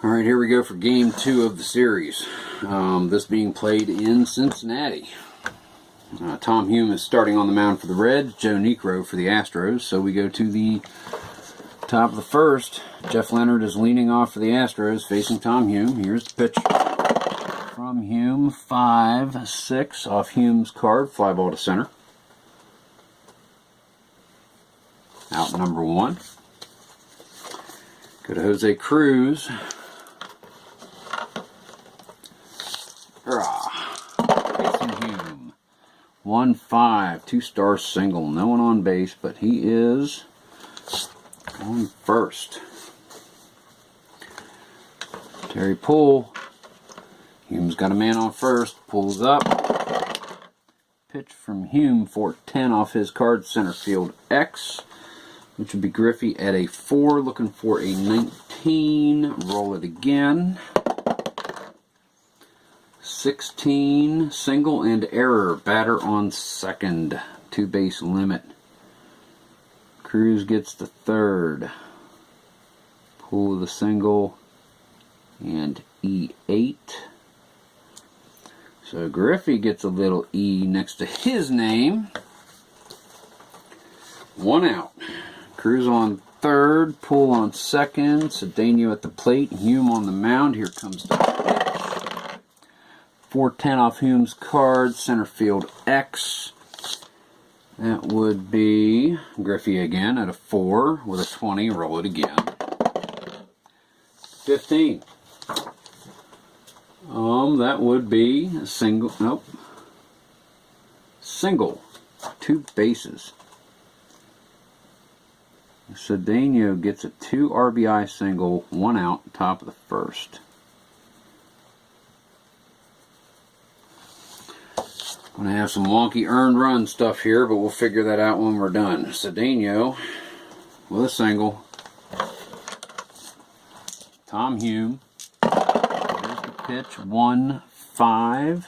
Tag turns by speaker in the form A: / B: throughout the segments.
A: Alright, here we go for game 2 of the series. This being played in Cincinnati. Tom Hume is starting on the mound for the Reds, Joe Niekro for the Astros. So we go to the top of the first. Jeff Leonard is leaning off for the Astros, facing Tom Hume. Here's the pitch from Hume, 5-6 off Hume's card, fly ball to center. Out number 1. Go to Jose Cruz. Facing Hume. 1-5, 2-star single. No one on base, but he is on first. Terry Poole. Hume's got a man on first. Pulls up. Pitch from Hume for 10 off his card, center field X, which would be Griffey at a 4, looking for a 19. Roll it again. 16, single and error. Batter on second. 2-base limit. Cruz gets the third. Pull the single and E8. So Griffey gets a little E next to his name. 1 out. Cruz on third, Poole on second, Cedeno at the plate, Hume on the mound. Here comes the pitch. 4-10 off Hume's card, center field X. That would be Griffey again at a 4 with a 20. Roll it again. 15. That would be a single. Nope. Single. 2 bases. Cedeno gets a 2 RBI single, 1 out, top of the first. I'm going to have some wonky earned run stuff here, but we'll figure that out when we're done. Cedeno with a single. Tom Hume. There's the pitch, 1-5.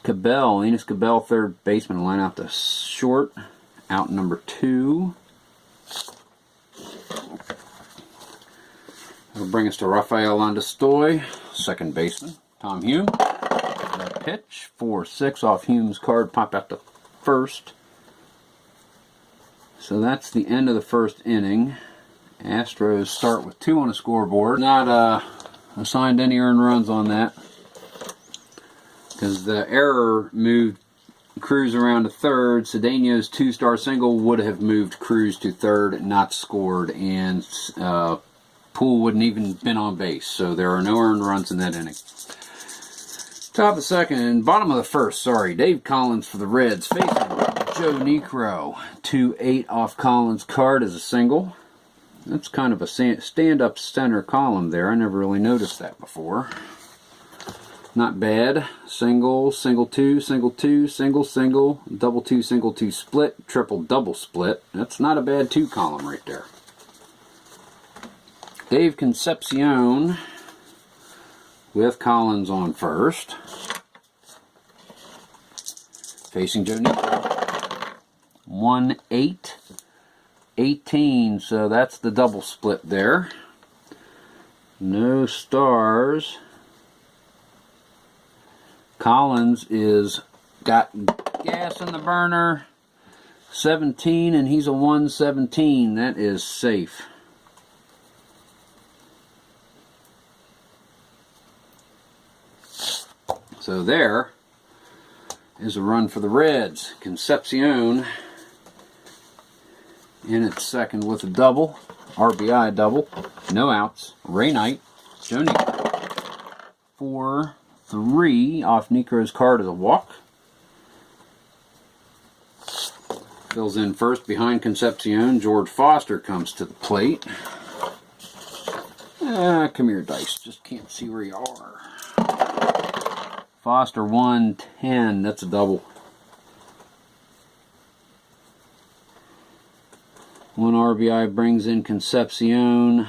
A: Cabell, Enos Cabell, third baseman, line out to short. Out number 2. That'll bring us to Rafael Landestoy, second baseman. Tom Hume. Pitch, 4-6 off Hume's card, pop out to first. So that's the end of the first inning. Astros start with 2 on the scoreboard. Not assigned any earned runs on that, because the error moved Cruz around to third. Cedeno's 2-star single would have moved Cruz to third, not scored, and Poole wouldn't even been on base. So there are no earned runs in that inning. Top of the second and bottom of the first, sorry. Dave Collins for the Reds facing Joe Niekro. 2-8 off Collins' card as a single. That's kind of a stand-up center column there. I never really noticed that before. Not bad. Single, single 2, single 2, single, single, double 2, single 2 split, triple double split. That's not a bad 2 column right there. Dave Concepcion with Collins on first. Facing Joe Niekro. 1-8. 18, so that's the double split there. No stars. Collins is got gas in the burner. 17, and he's a 117. That is safe. So there is a run for the Reds. Concepcion in at second with a double. RBI double. No outs. Ray Knight. Joe Niekro. 4-3 off Niekro's card as a walk. Fills in first behind Concepcion. George Foster comes to the plate. Come here, Dice. Just can't see where you are. Foster 110. That's a double. 1 RBI brings in Concepcion.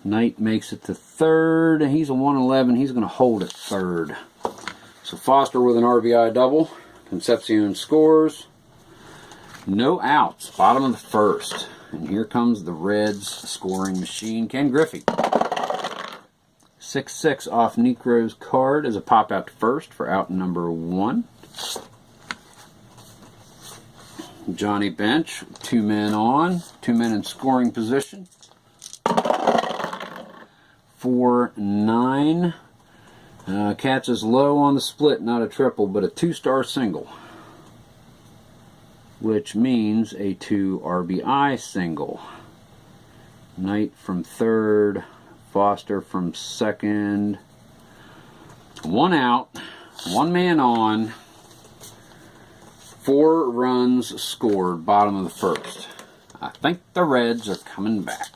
A: Knight makes it to third. He's a 111. He's going to hold at third. So Foster with an RBI double. Concepcion scores. No outs. Bottom of the first. And here comes the Reds scoring machine, Ken Griffey. 6-6 off Necro's card as a pop out to first for out number 1. Johnny Bench, 2 men on, 2 men in scoring position. 4-9. Catches low on the split, not a triple, but a 2-star single, which means a 2 RBI single. Knight from third, Foster from second. 1 out, 1 man on, 4 runs scored, bottom of the first. I think the Reds are coming back.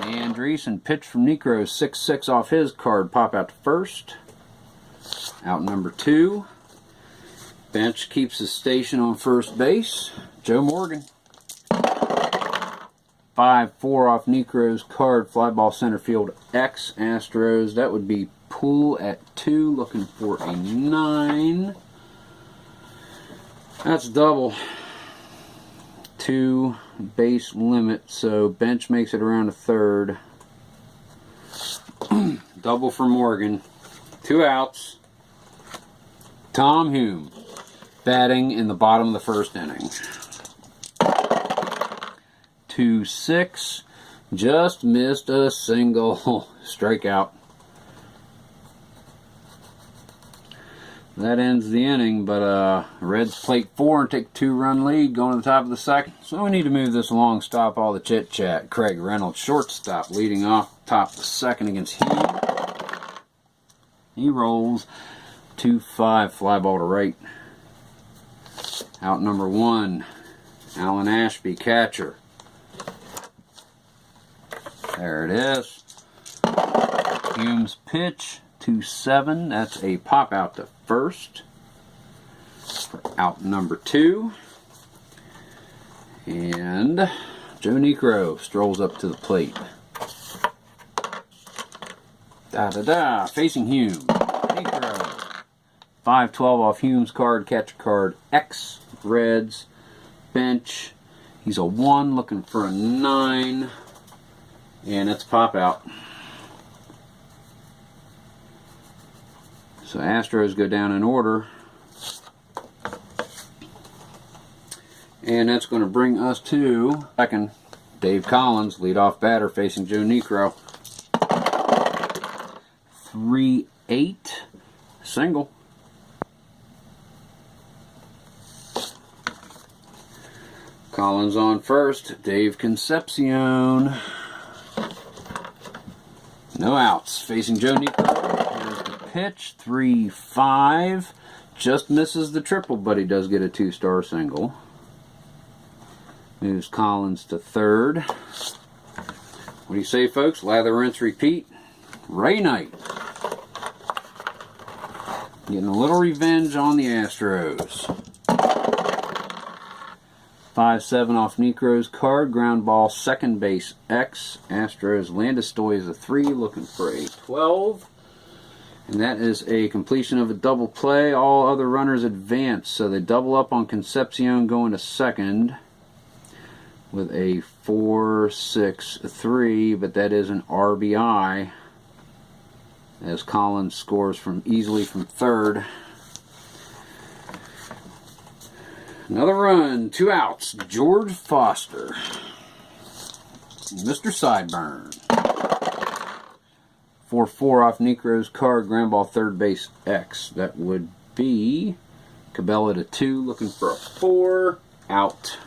A: Andreessen pitch from Necro, 6-6 off his card, pop out to first. Out number 2. Bench keeps his station on first base. Joe Morgan. 5-4 off Necro's card, fly ball center field X Astros. That would be Poole at 2, looking for a 9. That's double. 2 base limit, so Bench makes it around a third. Double for Morgan. 2 outs. Tom Hume batting in the bottom of the first inning. 2-6. Just missed a single. Strikeout. That ends the inning, but Reds plate 4 and take a 2-run lead going to the top of the second. So we need to move this along, stop all the chit-chat. Craig Reynolds, shortstop, leading off top of the second against Hume. He rolls 2-5, fly ball to right. Out number 1, Alan Ashby, catcher. There it is. Hume's pitch. 2-7. That's a pop out to first for out number 2. And Joe Necro strolls up to the plate. Da-da-da. Facing Hume. Necro. 5-12 off Hume's card. Catcher card X. Reds. Bench. He's a 1 looking for a 9. And that's pop out. So Astros go down in order. And that's going to bring us to second. Dave Collins, leadoff batter, facing Joe Necro. 3-8. Single. Collins on first. Dave Concepcion. No outs. Facing Joe Necro. Pitch, 3-5, just misses the triple, but he does get a 2-star single. Moves Collins to third. What do you say, folks? Lather, rinse, repeat. Ray Knight getting a little revenge on the Astros. 5-7 off Necro's card, ground ball, second base X. Astros, Landis-Stoy is a 3, looking for a 12. And that is a completion of a double play. All other runners advance. So they double up on Concepcion going to second with a 4-6-3. But that is an RBI as Collins scores easily from third. Another run. 2 outs. George Foster. Mr. Sideburn. 4-4 off Necro's card, ground ball third base X. That would be Cabela to 2, looking for a 4, out.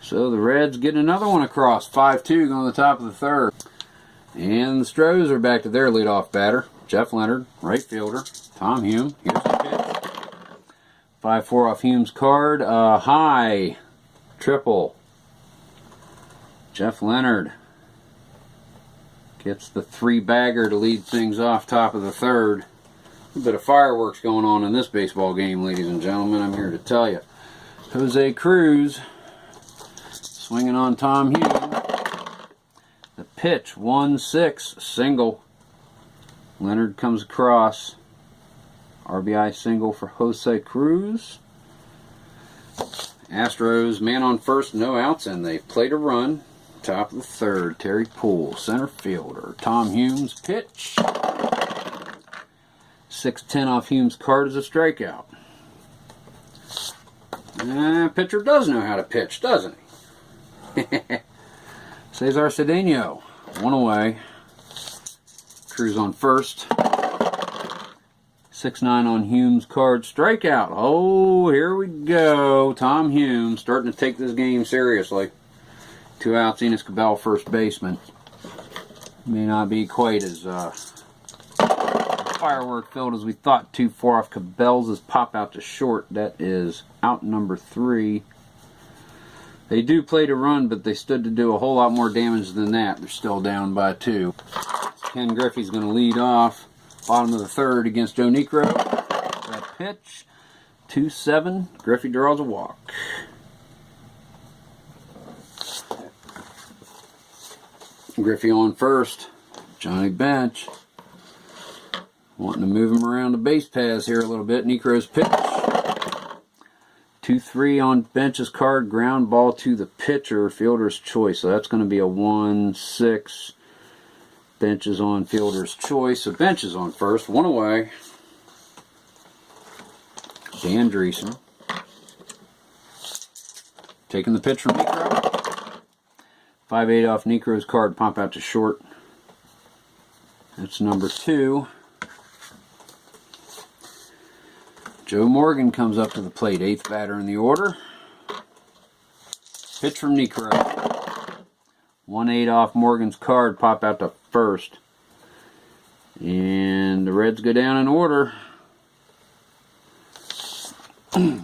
A: So the Reds get another one across, 5-2 going to the top of the third. And the Stros are back to their leadoff batter, Jeff Leonard, right fielder. Tom Hume, here's the pitch. 5-4 off Hume's card, high, triple. Jeff Leonard gets the 3-bagger to lead things off top of the third. A bit of fireworks going on in this baseball game, ladies and gentlemen, I'm here to tell you. Jose Cruz swinging on Tom Hume. The pitch, 1-6, single. Leonard comes across. RBI single for Jose Cruz. Astros, man on first, no outs, and they played a run. Top of the third, Terry Poole, center fielder. Tom Humes, pitch. 6-10 off Humes' card is a strikeout. Pitcher does know how to pitch, doesn't he? Cesar Cedeno, one away. Cruz on first. 6-9 on Humes' card, strikeout. Oh, here we go. Tom Humes starting to take this game seriously. 2 outs, Enos Cabell, first baseman. May not be quite as firework filled as we thought. Too far off Cabell's pop out to short. That is out number 3. They do play to run, but they stood to do a whole lot more damage than that. They're still down by 2. Ken Griffey's going to lead off. Bottom of the third against Joe Niekro. That pitch. 2-7. Griffey draws a walk. Griffey on first. Johnny Bench. Wanting to move him around the base paths here a little bit. Niekro's pitch. 2-3 on Bench's card. Ground ball to the pitcher. Fielder's choice. So that's going to be a 1-6. Bench is on fielder's choice. So Bench is on first. 1 away. Dan Dreesen. Taking the pitch from Niekro. 5-8 off Niekro's card. Pop out to short. That's number 2. Joe Morgan comes up to the plate. 8th batter in the order. Pitch from Niekro. 1-8 off Morgan's card. Pop out to first. And the Reds go down in order.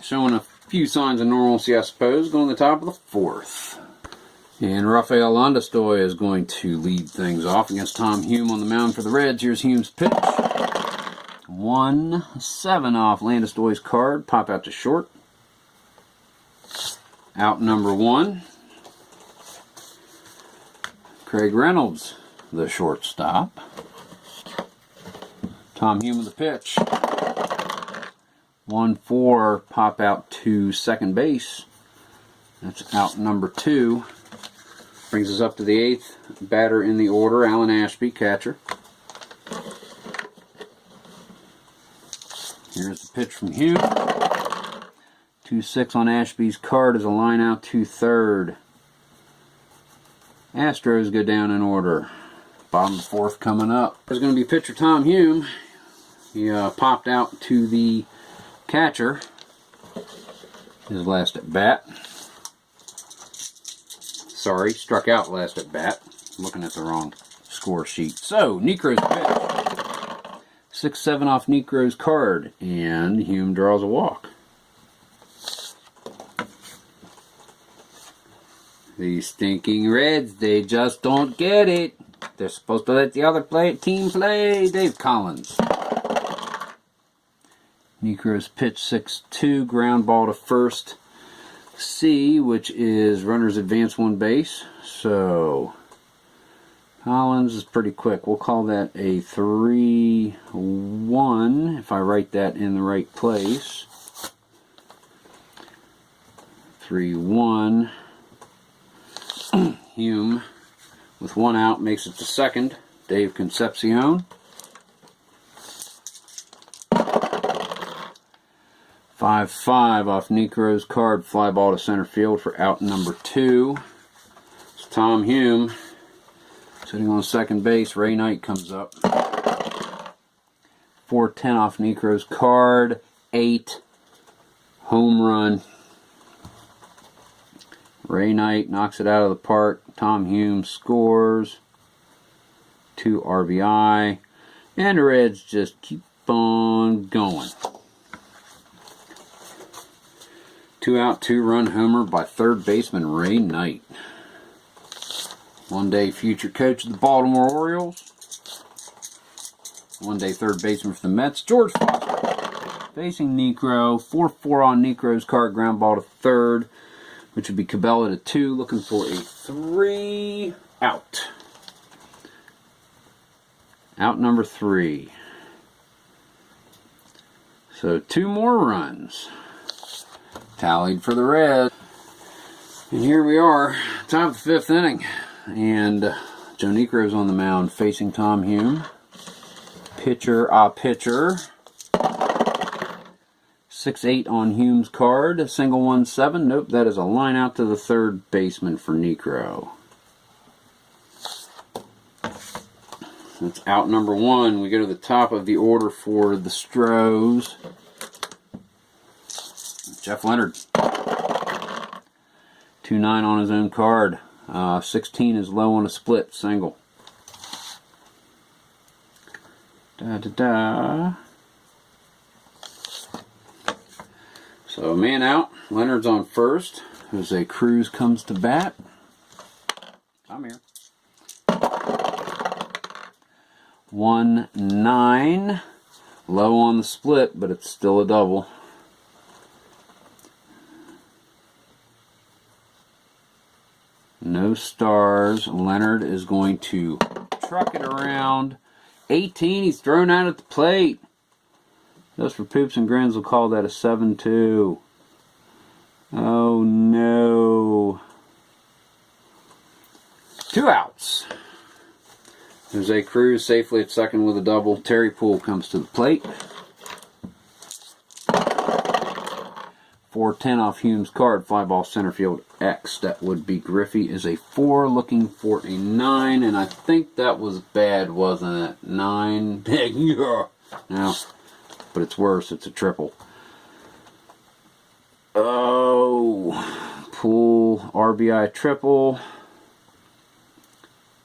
A: Showing a few signs of normalcy, I suppose. Going to the top of the 4th. And Rafael Landestoi is going to lead things off against Tom Hume on the mound for the Reds. Here's Hume's pitch. 1-7 off Landestoi's card. Pop out to short. Out number 1. Craig Reynolds, the shortstop. Tom Hume with the pitch. 1-4, pop out to second base. That's out number 2. Brings us up to the 8th batter in the order, Alan Ashby, catcher. Here's the pitch from Hume. 2-6 on Ashby's card as a line out to third. Astros go down in order. Bottom of the 4th coming up. There's going to be pitcher Tom Hume. He popped out to the catcher. His last at bat. Sorry, struck out last at bat. Looking at the wrong score sheet. So, Niekro's pitch. 6-7 off Niekro's card. And Hume draws a walk. These stinking Reds, they just don't get it. They're supposed to let the other team play. Dave Collins. Niekro's pitch 6-2, ground ball to first. C, which is runners advance 1 base. So, Collins is pretty quick. We'll call that a 3-1 if I write that in the right place. 3-1. Hume, with 1 out, makes it to second. Dave Concepcion. 5-5 off Niekro's card. Fly ball to center field for out number 2. It's Tom Hume sitting on second base. Ray Knight comes up. 4-10 off Niekro's card. 8. Home run. Ray Knight knocks it out of the park. Tom Hume scores. 2 RBI. And the Reds just keep on going. 2 out, 2-run homer by third baseman Ray Knight. One day future coach of the Baltimore Orioles. One day third baseman for the Mets, George Foster. Facing Niekro. 4-4 on Niekro's card. Ground ball to third, which would be Cabella to 2, looking for a 3 out. Out number 3. So 2 more runs. Tallied for the Reds. And here we are, top of the 5th inning. And Joe Niekro's on the mound facing Tom Hume. Pitcher, pitcher. 6-8 on Hume's card. Single 1-7. Nope, that is a line out to the third baseman for Niekro. That's out number 1. We go to the top of the order for the Stros. Jeff Leonard. 2-9 on his own card. 16 is low on a split single. So man out. Leonard's on first. Jose Cruz comes to bat. I'm here. 1-9. Low on the split, but it's still a double. No stars. Leonard is going to truck it around. 18, he's thrown out at the plate. Just for poops and grins, we'll call that a 7-2. Oh no. 2 outs. Jose Cruz safely at second with a double. Terry Poole comes to the plate. 4-10 off Hume's card. Fly ball center field X. That would be Griffey is a 4, looking for a 9, and I think that was bad, wasn't it? 9. Big. No, but it's worse. It's a triple. Oh, Poole RBI triple.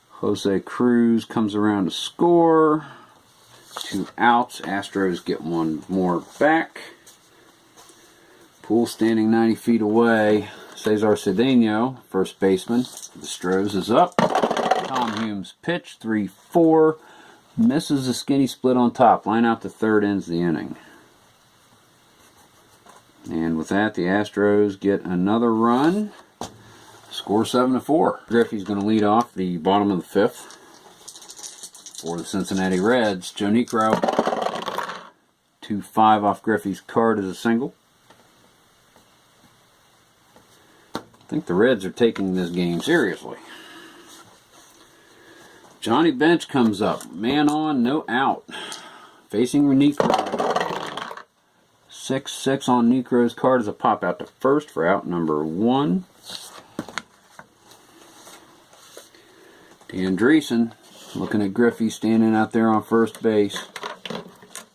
A: Jose Cruz comes around to score. 2 outs. Astros get 1 more back. Poole standing 90 feet away. Cesar Cedeno, first baseman. The Stros is up. Tom Hume's pitch, 3-4. Misses a skinny split on top. Line out to third, ends the inning. And with that, the Astros get another run. Score 7-4. Griffey's going to lead off the bottom of the 5th for the Cincinnati Reds. Joe Niekro, 2-5 off Griffey's card as a single. I think the Reds are taking this game seriously. Johnny Bench comes up. Man on, no out. Facing Niekro. 6-6 on Niekro's card as a pop out to first for out number 1. Dan Dreesen looking at Griffey standing out there on first base.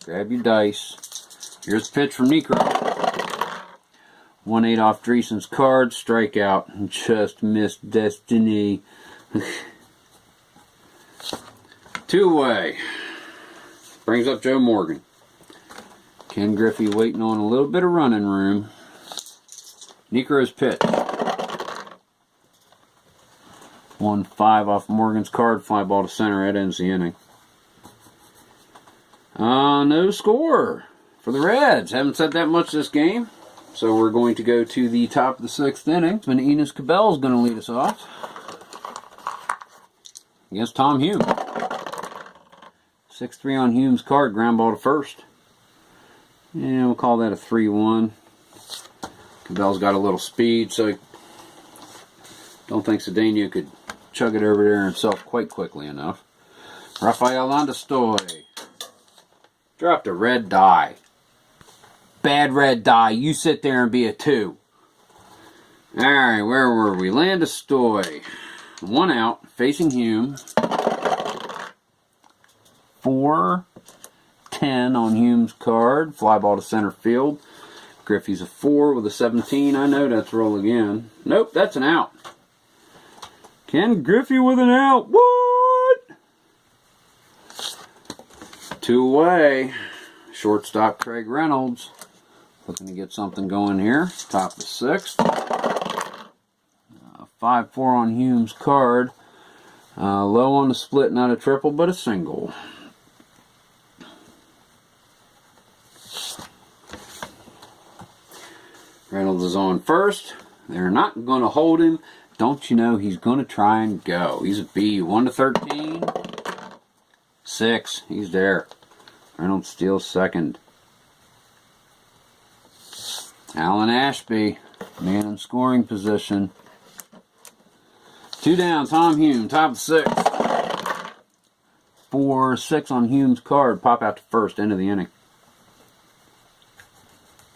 A: Grab your dice. Here's the pitch from Niekro. 1-8 off Dreesen's card. Strikeout. Just missed destiny. 2-away. Brings up Joe Morgan. Ken Griffey waiting on a little bit of running room. Niekro's pitch. 1-5 off Morgan's card. Fly ball to center. That ends the inning. No score for the Reds. Haven't said that much this game. So we're going to go to the top of the 6th inning. And Enos Cabell is going to lead us off against Tom Hume. 6-3 on Hume's card. Ground ball to first. And we'll call that a 3-1. Cabell's got a little speed, so I don't think Cedeno could chug it over there himself quite quickly enough. Rafael Landestoy dropped a red die. Bad red die. You sit there and be a 2. Alright, where were we? Landestoy. 1 out, facing Hume. 4-10 on Hume's card. Fly ball to center field. Griffey's a 4 with a 17. I know that's roll again. Nope, that's an out. Ken Griffey with an out. What? 2 away. Shortstop Craig Reynolds. Looking to get something going here. Top of the 6th. 5-4 on Hume's card. Low on the split, not a triple, but a single. Reynolds is on first. They're not going to hold him. Don't you know he's going to try and go. He's a B. 1-13. 6. He's there. Reynolds steals second. Alan Ashby, man in scoring position. 2 down, Tom Hume, top of the 6th. 4-6 on Hume's card. Pop out to first, end of the inning.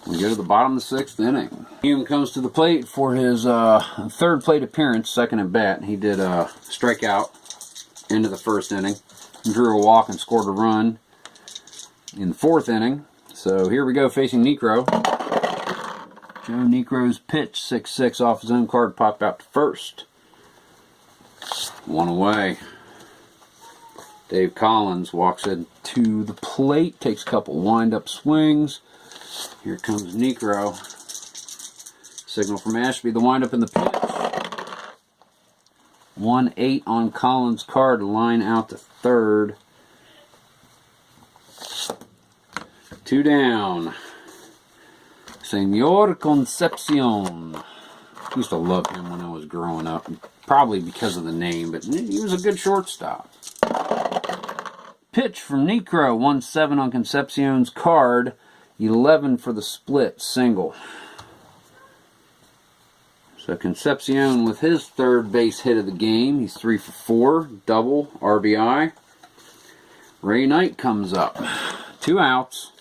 A: We go to the bottom of the 6th inning. Hume comes to the plate for his 3rd plate appearance, 2nd at bat. He did strike out into the 1st inning. Drew a walk and scored a run in the 4th inning. So here we go facing Niekro. Joe Niekro's pitch, 6-6 off his own card, popped out to first. 1 away. Dave Collins walks into the plate, takes a couple wind-up swings. Here comes Niekro. Signal from Ashby, the wind-up in the pitch. 1-8 on Collins' card, line out to third. 2 down. Senor Concepcion. I used to love him when I was growing up. Probably because of the name, but he was a good shortstop. Pitch from Niekro, 1-7 on Concepcion's card. 11 for the split single. So Concepcion with his 3rd base hit of the game. He's 3 for 4, double, RBI. Ray Knight comes up. 2 outs.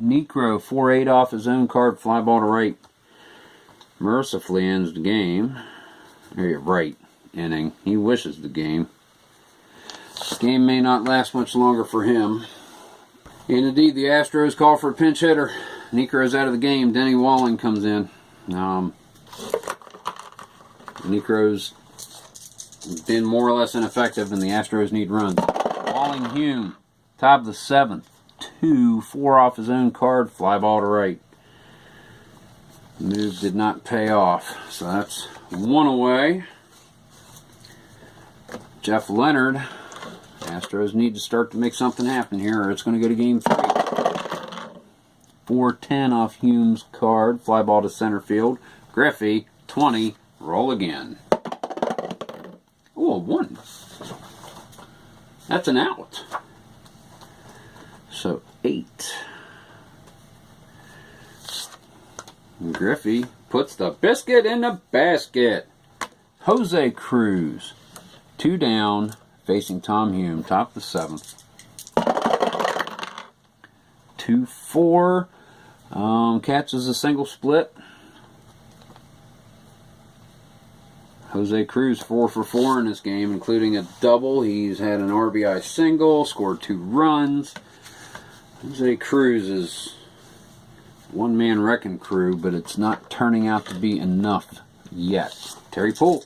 A: Niekro, 4-8 off his own card, fly ball to right. Mercifully ends the game. Right inning. He wishes the game. This game may not last much longer for him. And indeed, the Astros call for a pinch hitter. Niekro's out of the game. Denny Walling comes in. Niekro's been more or less ineffective, and the Astros need runs. Walling Hume, top of the 7th. 2-4 off his own card, fly ball to right. Move did not pay off, so that's 1 away. Jeff Leonard. Astros need to start to make something happen here, or it's going to go to game 3. 4-10 off Hume's card, fly ball to center field. Griffey, 20, roll again. Oh, a 1. That's an out. So 8. Griffey puts the biscuit in the basket. Jose Cruz, 2 down, facing Tom Hume, top of the 7th. 2-4. Catches a single split. Jose Cruz 4 for 4 in this game, including a double. He's had an RBI single, scored 2 runs. Jose Cruz is one-man wrecking crew, but it's not turning out to be enough yet. Terry Poole.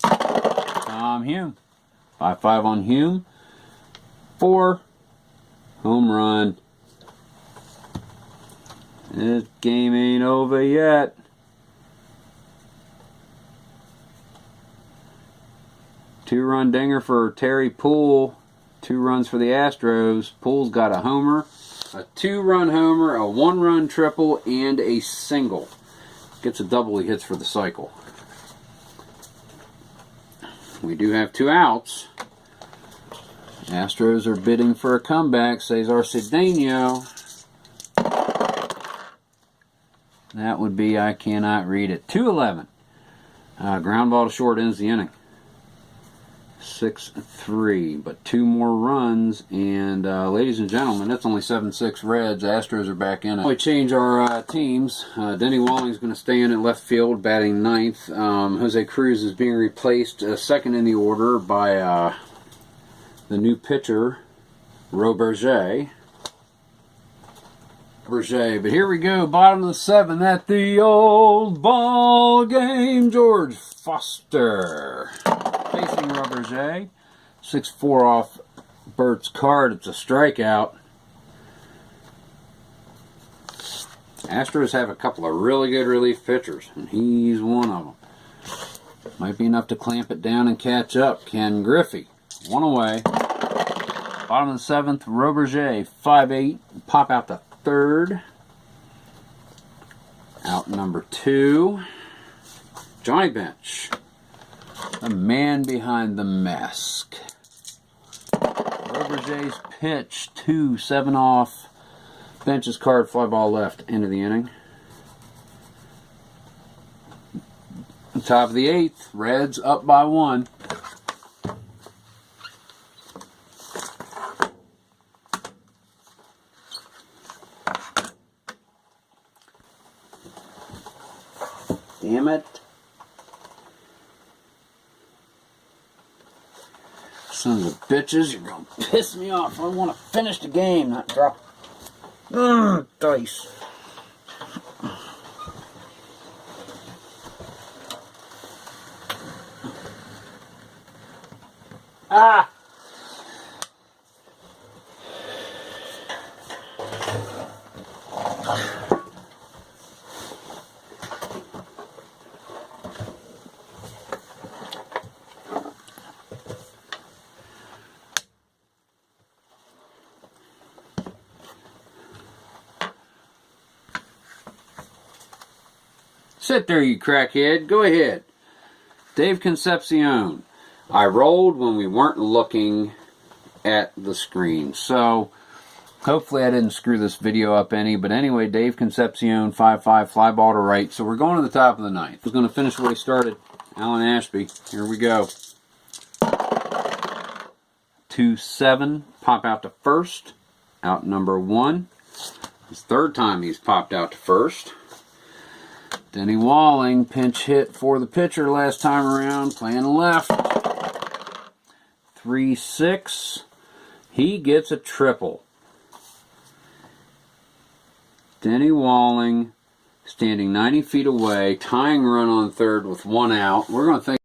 A: Tom Hume. 5-5 on Hume. 4. Home run. This game ain't over yet. Two-run dinger for Terry Poole. 2 runs for the Astros. Poole's got a homer, a 2-run homer, a 1-run triple, and a single. Gets a double, he hits for the cycle. We do have 2 outs. Astros are bidding for a comeback. Cesar Cedeno. That would be, I cannot read it. 2-11. Ground ball to short ends the inning. 6-3, but 2 more runs, and ladies and gentlemen, that's only 7-6 Reds. Astros are back in it. We change our teams. Denny Walling's going to stay in at left field, batting 9th. Jose Cruz is being replaced second in the order by the new pitcher, Roberge. But here we go, bottom of the 7th at the old ball game. George Foster facing Roberge. 6-4 off Bert's card. It's a strikeout. Astros have a couple of really good relief pitchers, and he's one of them. Might be enough to clamp it down and catch up. Ken Griffey, 1 away. Bottom of the 7th, Roberge, 5-8. Pop out to third. Out number 2. Johnny Bench, the man behind the mask. Roberge's pitch, 2-7 off Bench's card, fly ball left, end of the inning. Top of the 8th, Reds up by 1. Damn it. Sons of bitches, you're going to piss me off. I want to finish the game, not drop. Dice. Ah! Sit there, you crackhead. Go ahead. Dave Concepcion. I rolled when we weren't looking at the screen. So, hopefully I didn't screw this video up any. But anyway, Dave Concepcion, 5-5, fly ball to right. So we're going to the top of the 9th. I was going to finish where he started. Alan Ashby. Here we go. 2-7. Pop out to first. Out number 1. His 3rd time he's popped out to first. Denny Walling, pinch hit for the pitcher last time around, playing left. 3-6. He gets a triple. Denny Walling standing 90 feet away, tying run on 3rd with 1 out. We're going to think